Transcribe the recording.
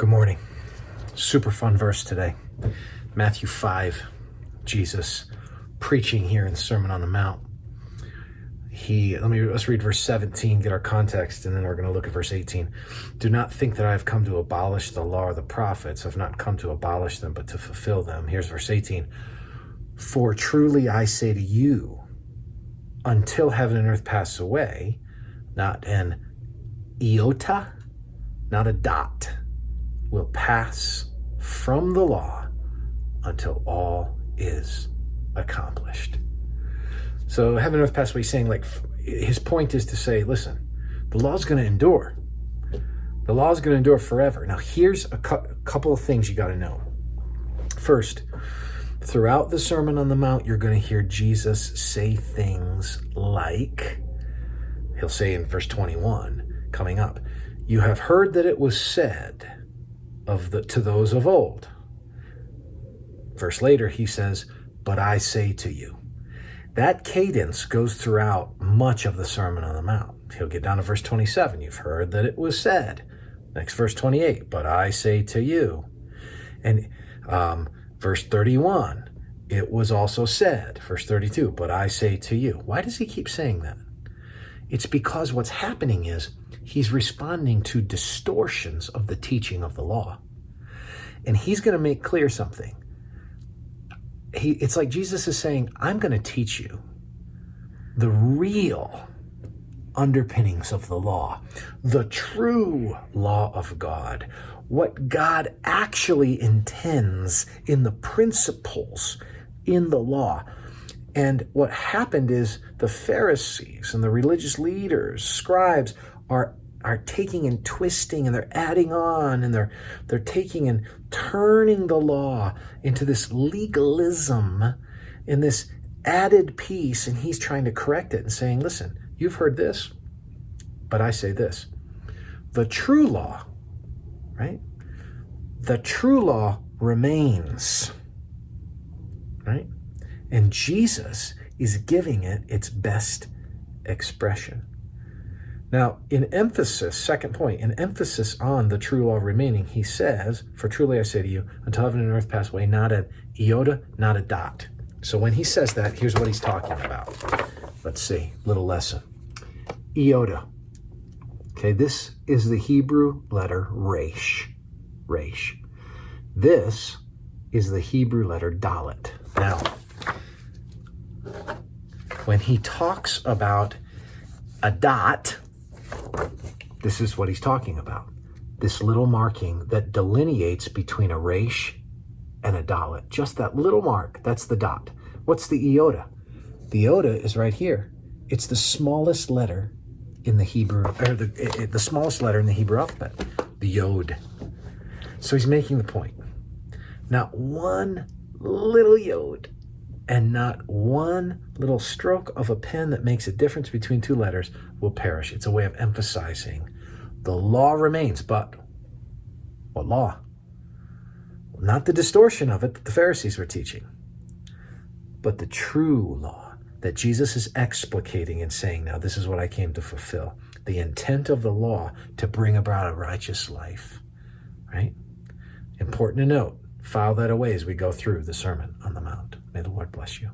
Good morning. Super fun verse today. Matthew 5, Jesus preaching here in the Sermon on the Mount. Let's read verse 17, get our context, and then we're going to look at verse 18. Do not think that I have come to abolish the law or the prophets. I've not come to abolish them, but to fulfill them. Here's verse 18. For truly I say to you, until heaven and earth pass away, not an iota, not a dot, will pass from the law until all is accomplished. So heaven and earth pass away, saying, like, his point is to say, listen, the law's going to endure. The law's going to endure forever. Now, here's a couple of things you got to know. First, throughout the Sermon on the Mount, you're going to hear Jesus say things like, he'll say in verse 21, coming up, you have heard that it was said to those of old. Verse later, he says, but I say to you. That cadence goes throughout much of the Sermon on the Mount. He'll get down to verse 27. You've heard that it was said. Next, verse 28, but I say to you. And verse 31, it was also said. Verse 32, but I say to you. Why does he keep saying that? It's because what's happening is he's responding to distortions of the teaching of the law. And he's going to make clear something. It's like Jesus is saying, I'm going to teach you the real underpinnings of the law, the true law of God, what God actually intends in the principles in the law. And what happened is the Pharisees and the religious leaders, scribes, are taking and twisting, and they're adding on, and they're taking and turning the law into this legalism, in this added piece, and he's trying to correct it and saying, listen, you've heard this, but I say this. The true law, right? The true law remains, right? And Jesus is giving it its best expression. Now, in emphasis, second point, in emphasis on the true law remaining, he says, for truly I say to you, until heaven and earth pass away, not an iota, not a dot. So when he says that, here's what he's talking about. Let's see, little lesson. Iota. Okay, this is the Hebrew letter resh. Resh. This is the Hebrew letter dalet. Now, when he talks about a dot, this is what he's talking about. This little marking that delineates between a resh and a dalet. Just that little mark, that's the dot. What's the iota? The iota is right here. It's the smallest letter in the Hebrew, or the smallest letter in the Hebrew alphabet, the yod. So he's making the point. Not one little yod and not one little stroke of a pen that makes a difference between two letters will perish. It's a way of emphasizing the law remains, but what law? Not the distortion of it that the Pharisees were teaching, but the true law that Jesus is explicating and saying, now this is what I came to fulfill. The intent of the law to bring about a righteous life, right? Important to note. File that away as we go through the Sermon on the Mount. May the Lord bless you.